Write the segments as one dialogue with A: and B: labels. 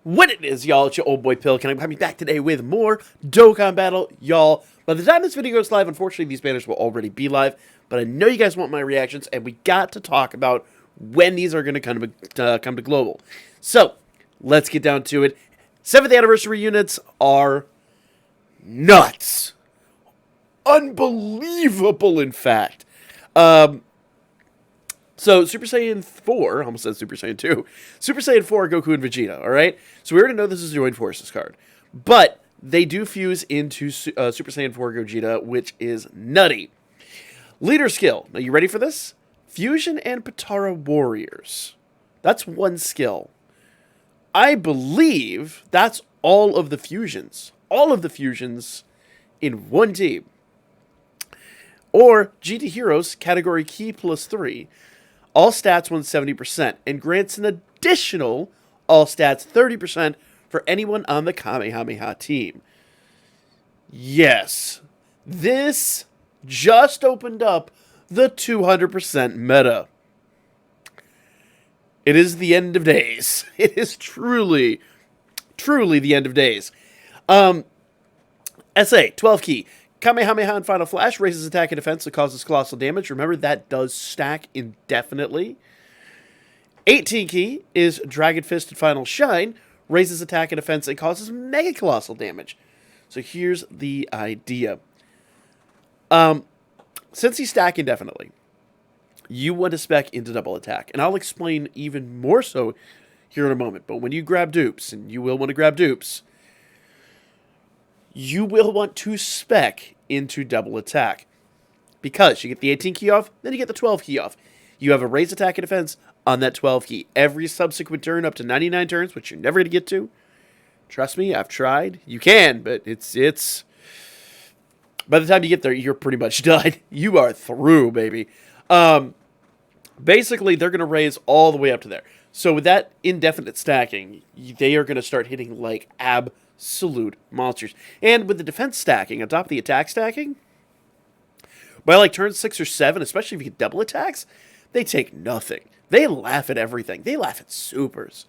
A: What it is, y'all, it's your old boy Pilk, and I'm coming back today with more Dokkan Battle, y'all. By the time this video goes live, unfortunately, these banners will already be live, but I know you guys want my reactions, and we got to talk about when these are going to come to global. So, let's get down to it. 7th anniversary units are nuts. Unbelievable, in fact. So, Super Saiyan 4, almost said Super Saiyan 2, Super Saiyan 4, Goku and Vegeta, alright? So we already know this is a Joint Forces card. But they do fuse into Super Saiyan 4 Gogeta, which is nutty. Leader skill. Now, you ready for this? Fusion and Patara Warriors. That's one skill. I believe that's all of the fusions. All of the fusions in one team. Or GT Heroes, category key plus 3. All stats 170%, and grants an additional all stats 30% for anyone on the Kamehameha team. Yes, this just opened up the 200% meta. It is the end of days. It is truly, truly the end of days. SA, 12 key. Kamehameha and Final Flash raises attack and defense that causes colossal damage. Remember, that does stack indefinitely. 18 key is Dragon Fist and Final Shine. Raises attack and defense and causes mega colossal damage. So here's the idea. Since you stack indefinitely, you want to spec into double attack. And I'll explain even more so here in a moment. But when you grab dupes, and you will want to grab dupes, you will want to spec into double attack. Because you get the 18 key off, then you get the 12 key off. You have a raised attack and defense on that 12 key. Every subsequent turn up to 99 turns, which you're never going to get to. Trust me, I've tried. You can, but it's... By the time you get there, you're pretty much done. You are through, baby. Basically, they're going to raise all the way up to there. So with that indefinite stacking, they are going to start hitting like absolute monsters. And with the defense stacking, on top of the attack stacking, by like turn 6 or 7, especially if you get double attacks, they take nothing. They laugh at everything. They laugh at supers.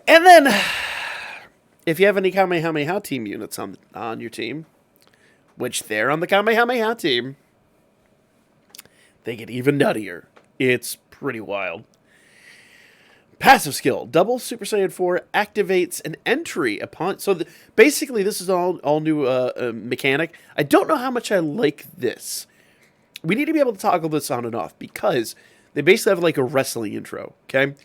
A: And then, if you have any Kamehameha team units on your team, which they're on the Kamehameha team, they get even nuttier. It's pretty wild. Passive skill. Double Super Saiyan 4 activates an entry upon... So basically, this is all new mechanic. I don't know how much I like this. We need to be able to toggle this on and off because they basically have like a wrestling intro, okay?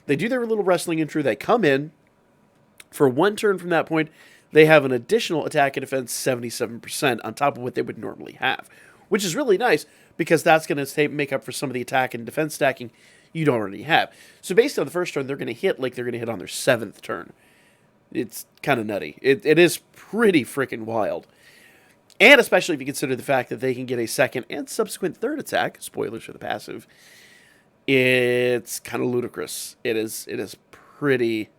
A: They do their little wrestling intro. They come in. For one turn from that point, they have an additional attack and defense 77% on top of what they would normally have, which is really nice because that's going to make up for some of the attack and defense stacking you don't already have. So based on the first turn, they're going to hit like they're going to hit on their 7th turn. It's kind of nutty. It is pretty freaking wild. And especially if you consider the fact that they can get a second and subsequent third attack, spoilers for the passive, it's kind of ludicrous. It is pretty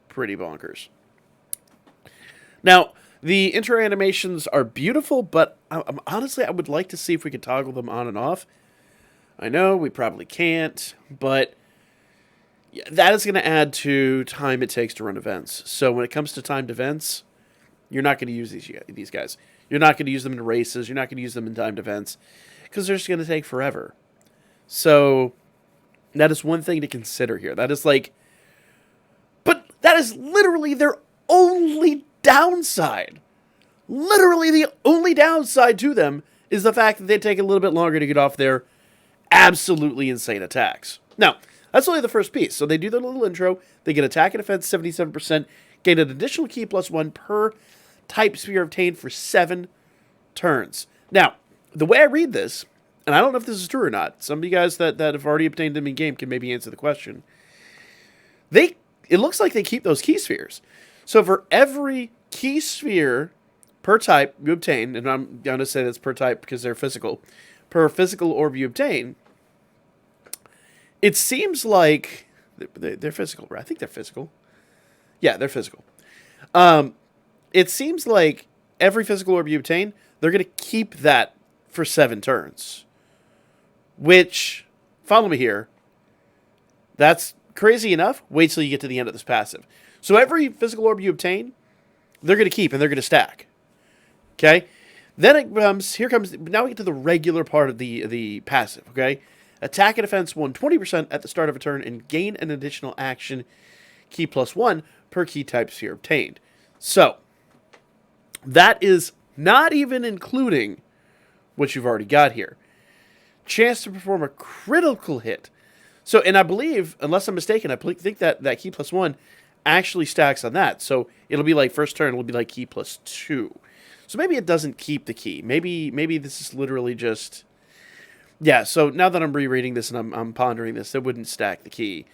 A: bonkers. Now, the intro animations are beautiful, but honestly, I would like to see if we could toggle them on and off. I know we probably can't, but that is going to add to time it takes to run events. So when it comes to timed events, you're not going to use these guys. You're not going to use them in races. You're not going to use them in timed events because they're just going to take forever. So that is one thing to consider here. That is like... But that is literally their only downside. Literally the only downside to them is the fact that they take a little bit longer to get off their absolutely insane attacks. Now, that's only the first piece. So they do their little intro. They get attack and defense 77%, gain an additional key plus 1 per type sphere obtained for 7 turns. Now, the way I read this, and I don't know if this is true or not, some of you guys that have already obtained them in-game can maybe answer the question. It looks like they keep those key spheres. So for every key sphere per type you obtain, and I'm going to say that's per type because they're physical, per physical orb you obtain, it seems like they're physical, right? I think they're physical. Yeah, they're physical. It seems like every physical orb you obtain, they're going to keep that for 7 turns. Which, follow me here, that's crazy enough, wait till you get to the end of this passive. So every physical orb you obtain, they're going to keep and they're going to stack. Okay? Then it comes, now we get to the regular part of the passive, okay? Attack and defense 120% at the start of a turn and gain an additional action key +1 per key type sphere obtained. So, that is not even including what you've already got here. Chance to perform a critical hit. So, and I believe, unless I'm mistaken, I think that key +1 actually stacks on that. So, it'll be like first turn, it'll be like key +2. So maybe it doesn't keep the key. Maybe this is literally just... Yeah, so now that I'm rereading this and I'm pondering this, it wouldn't stack the key.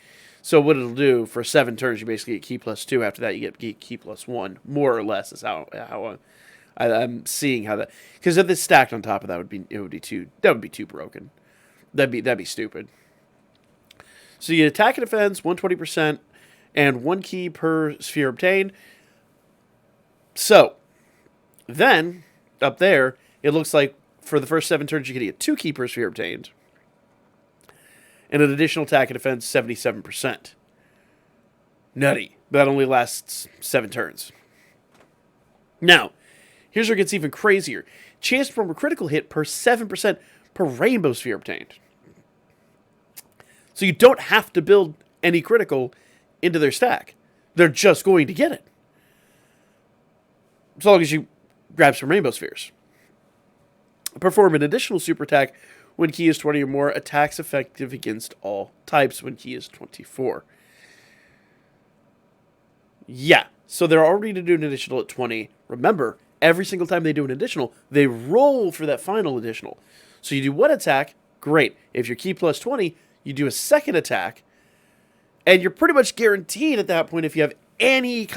A: So what it'll do, for 7 turns, you basically get key +2. After that, you get key +1. More or less is how I'm seeing how that... Because if this stacked on top of that, it would be too broken. That'd be stupid. So you get attack and defense, 120%, and 1 key per sphere obtained. So... Then, up there, it looks like for the first 7 turns, you can get 2 key per sphere obtained. And an additional attack and defense, 77%. Nutty. That only lasts 7 turns. Now, here's where it gets even crazier. Chance to perform a critical hit per 7% per rainbow sphere obtained. So you don't have to build any critical into their stack. They're just going to get it. As long as you grab some rainbow spheres. Perform an additional super attack when key is 20 or more. Attacks effective against all types when key is 24. Yeah, so they're already to do an additional at 20. Remember, every single time they do an additional, they roll for that final additional. So you do one attack, great. If you're key +20, you do a second attack, and you're pretty much guaranteed at that point, if you have any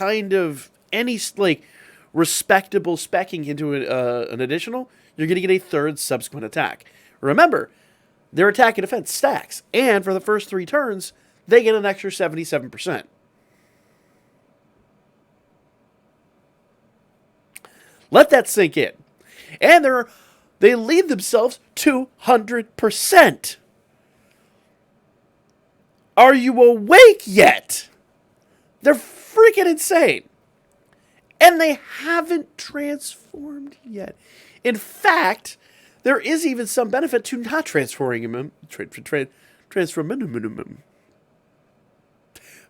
A: respectable specking into an additional, you're going to get a third subsequent attack. Remember, their attack and defense stacks, and for the first 3 turns, they get an extra 77%. Let that sink in. And they lead themselves 200%. Are you awake yet? They're freaking insane. And they haven't transformed yet. In fact, there is even some benefit to not transforming them.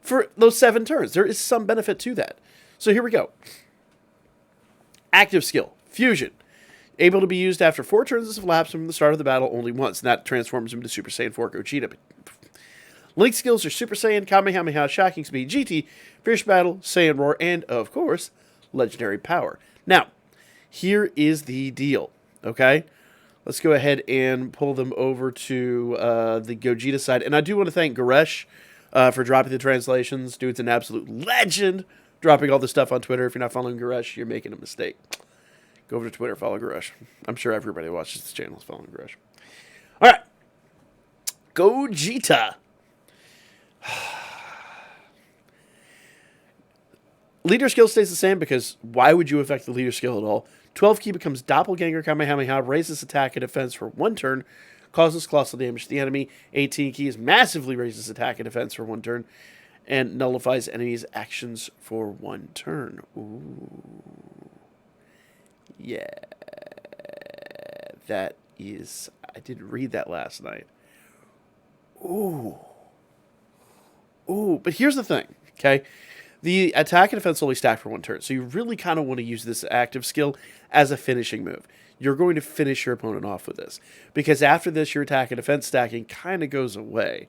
A: For those 7 turns. There is some benefit to that. So here we go. Active skill. Fusion. Able to be used after 4 turns have elapsed from the start of the battle only once. And that transforms him to Super Saiyan 4 Gogeta. Link skills are Super Saiyan, Kamehameha, Shocking Speed, GT, Fierce Battle, Saiyan Roar, and, of course, Legendary Power. Now, here is the deal, okay? Let's go ahead and pull them over to the Gogeta side. And I do want to thank Goresh for dropping the translations. Dude's an absolute legend, dropping all this stuff on Twitter. If you're not following Goresh, you're making a mistake. Go over to Twitter, follow Goresh. I'm sure everybody who watches this channel is following Goresh. All right. Gogeta. Leader skill stays the same because why would you affect the leader skill at all? 12 key becomes Doppelganger Kamehameha, raises attack and defense for 1 turn, causes colossal damage to the enemy. 18 keys massively raises attack and defense for 1 turn, and nullifies enemies' actions for 1 turn. Ooh. Yeah. That is... I didn't read that last night. Ooh. Ooh, but here's the thing, okay? The attack and defense only stack for 1 turn, so you really kind of want to use this active skill as a finishing move. You're going to finish your opponent off with this, because after this, your attack and defense stacking kind of goes away.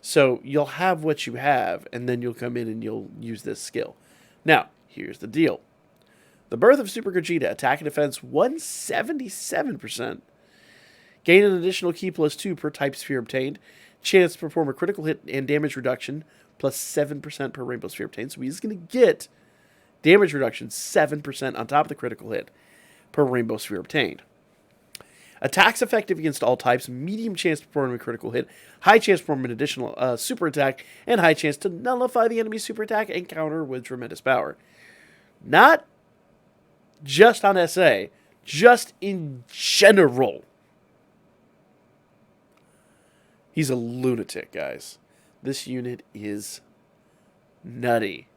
A: So you'll have what you have, and then you'll come in and you'll use this skill. Now, here's the deal. The birth of Super Gogeta, attack and defense 177%. Gain an additional key +2 per type sphere obtained. Chance to perform a critical hit and damage reduction plus 7% per rainbow sphere obtained. So he's going to get damage reduction 7% on top of the critical hit per rainbow sphere obtained. Attacks effective against all types, medium chance to perform a critical hit, high chance to perform an additional super attack, and high chance to nullify the enemy's super attack and counter with tremendous power. Not just on SA, just in general. He's a lunatic, guys. This unit is nutty.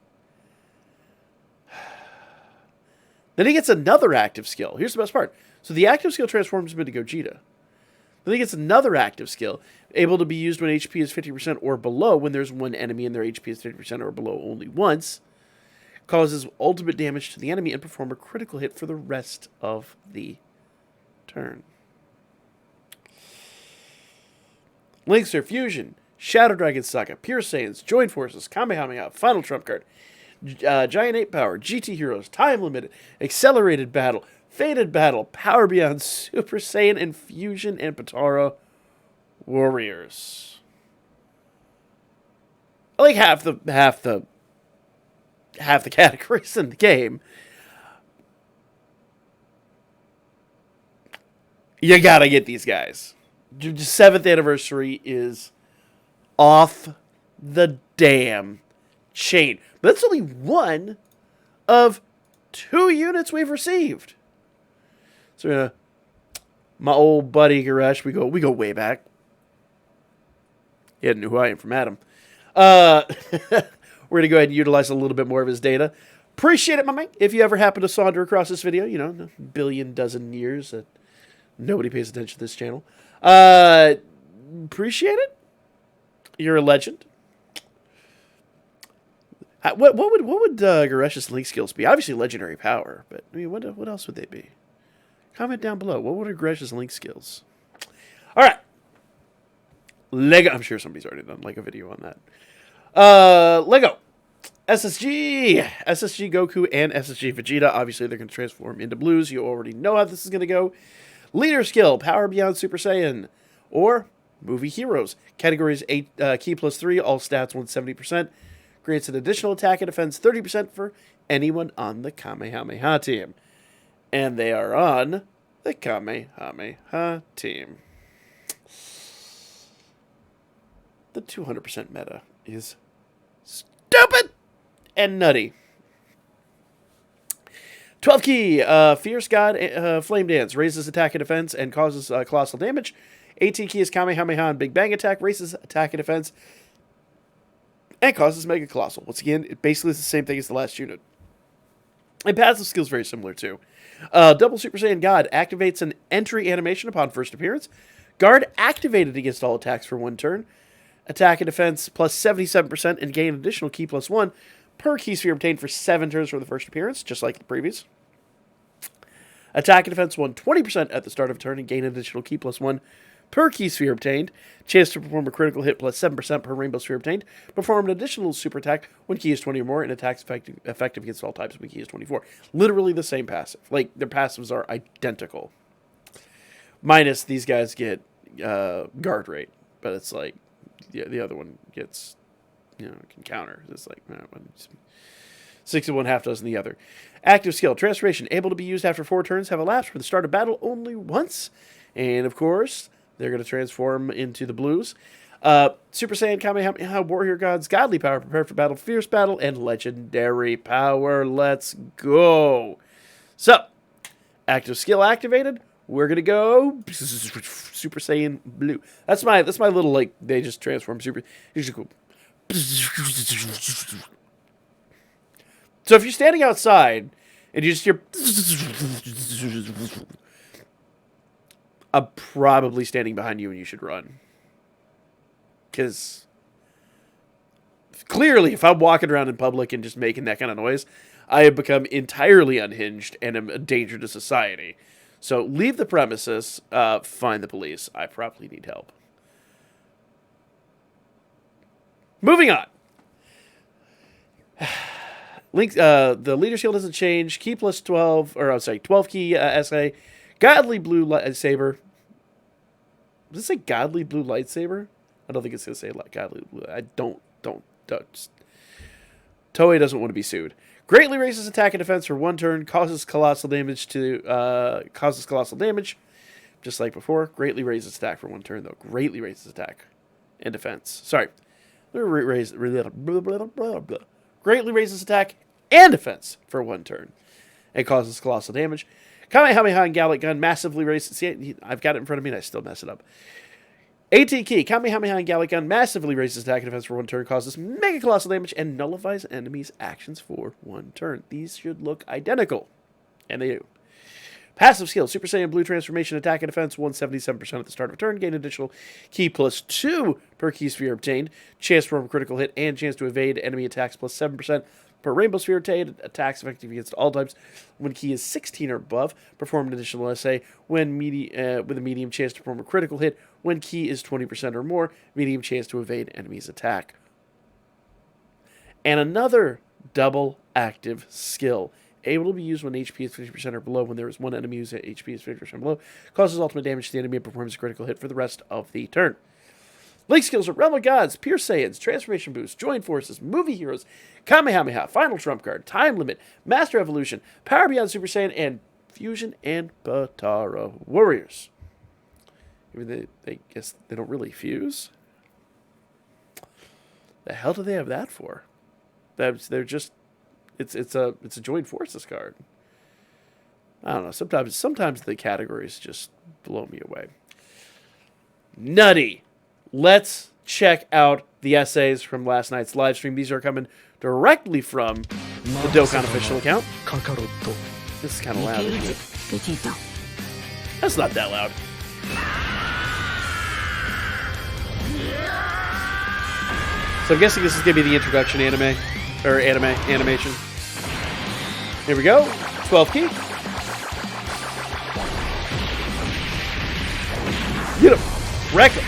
A: Then he gets another active skill. Here's the best part. So the active skill transforms him into Gogeta. Then he gets another active skill, able to be used when HP is 50% or below, when there's one enemy and their HP is 50% or below only once. Causes ultimate damage to the enemy and perform a critical hit for the rest of the turn. Linkster Fusion, Shadow Dragon Saga, Pure Saiyans, Joint Forces, Kamehameha, Final Trump Card, Giant 8 Power, GT Heroes, Time Limited, Accelerated Battle, Fated Battle, Power Beyond, Super Saiyan, and Fusion and Potara Warriors. I like half the categories in the game. You gotta get these guys. 7th anniversary is off the damn chain. But that's only one of 2 units we've received. So my old buddy Garesh, we go way back. He hadn't knew who I am from Adam. We're going to go ahead and utilize a little bit more of his data. Appreciate it, my man. If you ever happen to saunter across this video, a billion dozen years that nobody pays attention to this channel. Appreciate it. You're a legend. What would Garesh's link skills be? Obviously legendary power, but I mean, what else would they be? Comment down below. What would Garesh's link skills? All right. Lego. I'm sure somebody's already done like a video on that. Lego. SSG Goku and SSG Vegeta. Obviously, they're going to transform into blues. You already know how this is going to go. Leader skill, Power Beyond Super Saiyan, or Movie Heroes. Categories 8, Key plus 3, all stats 170%. Grants an additional attack and defense 30% for anyone on the Kamehameha team. And they are on the Kamehameha team. The 200% meta is stupid and nutty. 12 key, Fierce God Flame Dance, raises attack and defense and causes colossal damage. 18 key is Kamehameha and Big Bang Attack, raises attack and defense and causes Mega Colossal. Once again, it basically is the same thing as the last unit. And passive skills very similar too. Double Super Saiyan God activates an entry animation upon first appearance. Guard activated against all attacks for 1 turn. Attack and defense plus 77% and gain additional key plus 1 per key sphere obtained for 7 turns for the first appearance, just like the previous. Attack and defense 120% at the start of a turn and gain additional key plus 1 per key sphere obtained. Chance to perform a critical hit plus 7% per rainbow sphere obtained. Perform an additional super attack when key is 20 or more and attacks effective against all types when key is 24. Literally the same passive. Like, their passives are identical. Minus these guys get guard rate, but it's like, yeah, the other one gets, can counter. It's like 6 of one, half dozen the other. Active skill, transformation, able to be used after 4 turns, have elapsed for the start of battle only once. And of course, they're going to transform into the blues. Super Saiyan, Kamehameha, Warrior Gods, Godly Power, Prepare for Battle, Fierce Battle, and Legendary Power. Let's go. So, active skill activated. We're going to go Super Saiyan Blue. That's my little, like, they just transform super. So if you're standing outside and you just hear, I'm probably standing behind you and you should run. Because clearly, if I'm walking around in public and just making that kind of noise, I have become entirely unhinged and am a danger to society. So leave the premises, find the police. I probably need help. Moving on. Link, the leader skill doesn't change. Key plus 12, or I'm sorry, 12 key SA. Godly blue lightsaber. Does it say godly blue lightsaber? I don't think it's going to say godly blue. I don't. Toei doesn't want to be sued. Greatly raises attack and defense for 1 turn. Causes colossal damage. Just like before. Greatly raises attack for 1 turn, though. Greatly raises attack and defense. Sorry. Greatly raises attack and defense for 1 turn. And causes colossal damage. Kamehameha and Gallic Gun massively raises... See, I've got it in front of me and I still mess it up. AT key, Kamehameha and Galley Gun massively raises attack and defense for 1 turn, causes mega colossal damage, and nullifies enemies' actions for 1 turn. These should look identical. And they do. Passive skill, Super Saiyan Blue Transformation, attack and defense, 177% at the start of a turn. Gain additional key +2 per key sphere obtained. Chance to perform a critical hit and chance to evade enemy attacks +7% per rainbow sphere obtained. Attacks effective against all types when key is 16 or above. Perform an additional SA when with a medium chance to perform a critical hit when key is 20% or more. Medium chance to evade enemy's attack. And another double active skill. Able to be used when HP is 50% or below. When there is one enemy whose HP is 50% below, causes ultimate damage to the enemy and performs a critical hit for the rest of the turn. Link skills are Realm of Gods, Pure Saiyans, Transformation Boost, Join Forces, Movie Heroes, Kamehameha, Final Trump Card, Time Limit, Master Evolution, Power Beyond Super Saiyan, and Fusion and Patara Warriors. Even they guess they don't really fuse. The hell do they have that for? They're just. It's a Joint Forces card. I don't know. Sometimes the categories just blow me away. Nutty. Let's check out the essays from last night's live stream. These are coming directly from the Dokkan official account. This is kind of loud, isn't it? That's not that loud. So I'm guessing this is going to be the introduction animation. Here we go. 12 key. Get him. Wreck him.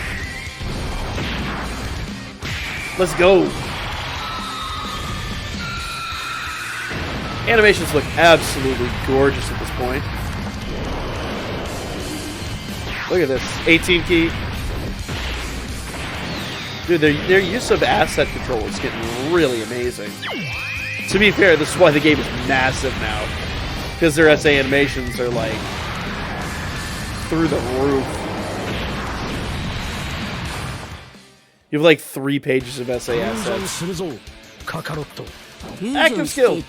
A: Let's go. Animations look absolutely gorgeous at this point. Look at this. 18 key. Dude, their use of asset control is getting really amazing. To be fair, this is why the game is massive now. Because their SA animations are like through the roof. You have like 3 pages of SA assets. Active skill.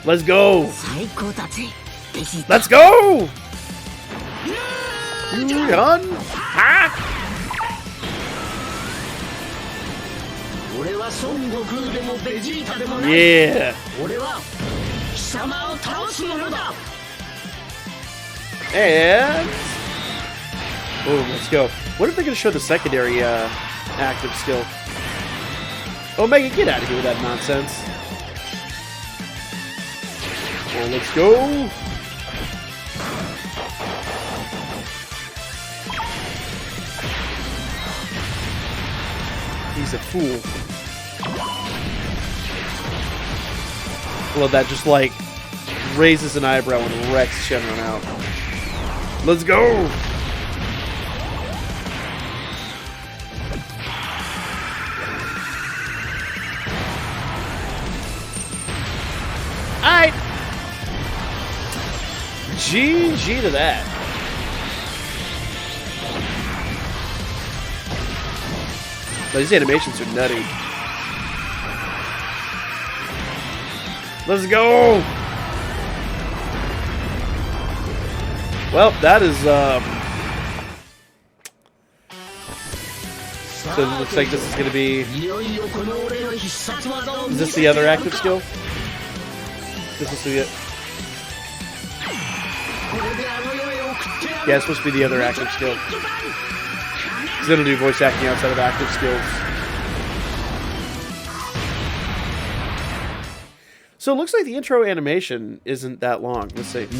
A: Let's go. Let's go. Run. Ha. Yeah. And boom, let's go. What if they're going to show the secondary active skill? Omega, get out of here with that nonsense. Well, let's go. He's a fool. I love that, just like raises an eyebrow and wrecks Shenron out. Let's go! Alright! GG to that. These animations are nutty. Let's go! Well, that is, so it looks like this is going to be... Is this the other active skill? This is the... Yeah, it's supposed to be the other active skill. He's going to do voice acting outside of active skills. So it looks like the intro animation isn't that long. Let's see. So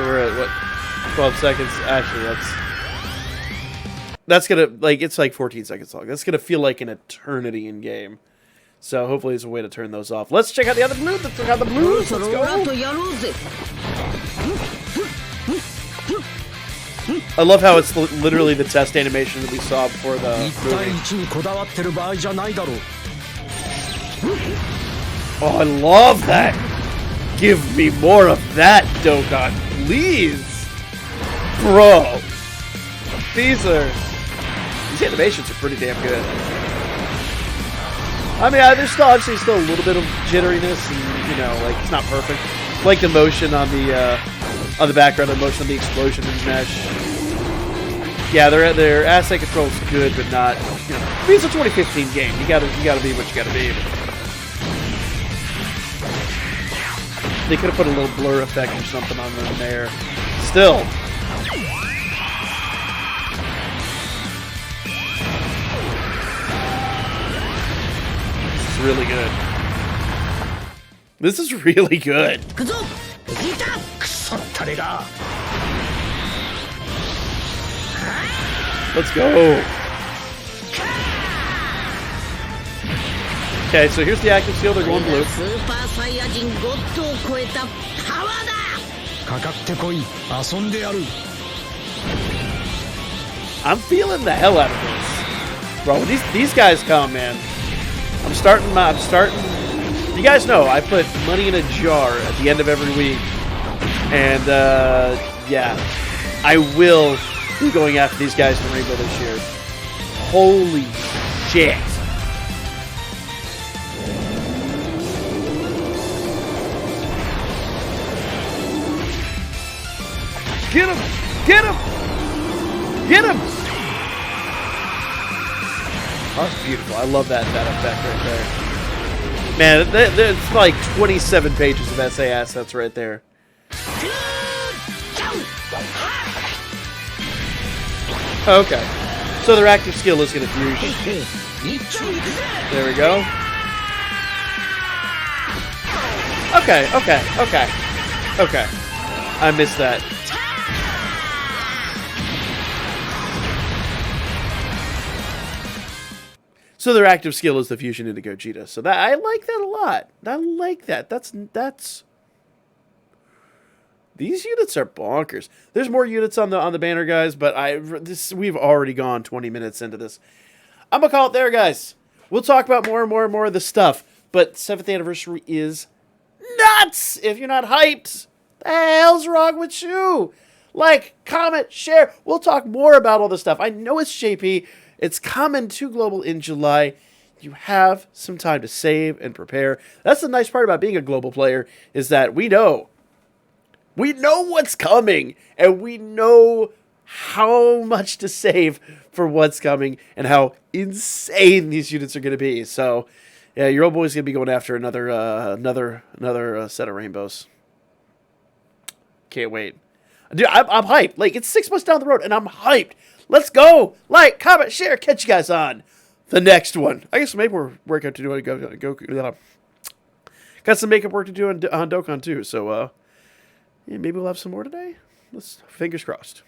A: we're at, what, 12 seconds? Actually, that's gonna, like, it's like 14 seconds long. That's gonna feel like an eternity in game. So hopefully there's a way to turn those off. Let's check out the other blues. Let's check out the blues. Let's go. I love how it's literally the test animation that we saw before the movie. Oh, I love that. Give me more of that, Dokkan, please. Bro. These animations are pretty damn good. I mean, there's still obviously still a little bit of jitteriness, and you know, like it's not perfect. Like the motion on the background, the motion on the explosion in Mesh. Yeah, their asset control is good, but not. You know, I mean, it's a 2015 game. You gotta be what you gotta be. They could have put a little blur effect or something on them there. Still. This is really good. This is really good. Let's go. Okay, so here's the active seal. They're going blue. I'm feeling the hell out of this, bro. When these guys come, man. I'm starting. You guys know I put money in a jar at the end of every week, and yeah, I will be going after these guys in Rainbow this year. Holy shit! Get him! Get him! Get him! Oh, that's beautiful. I love that effect right there. Man, it's like 27 pages of SA assets right there. Okay. So their active skill is going to fusion. There we go. Okay. I missed that. So their active skill is the fusion into Gogeta. So that I like that a lot. I like that. That's these units are bonkers. There's more units on the banner, guys, but we've already gone 20 minutes into this. I'm gonna call it there, guys. We'll talk about more and more of this stuff. But 7th anniversary is nuts. If you're not hyped, the hell's wrong with you? Like, comment, share. We'll talk more about all this stuff. I know it's JP. It's coming to Global in July. You have some time to save and prepare. That's the nice part about being a global player, is that we know what's coming, and we know how much to save for what's coming and how insane these units are going to be. So, yeah, your old boy's going to be going after another set of rainbows. Can't wait. Dude, I'm hyped. Like, it's 6 months down the road, and I'm hyped. Let's go. Like, comment, share. Catch you guys on the next one. I guess maybe we're working to do got some makeup work to do on Dokkan too. So, yeah, maybe we'll have some more today. Fingers crossed.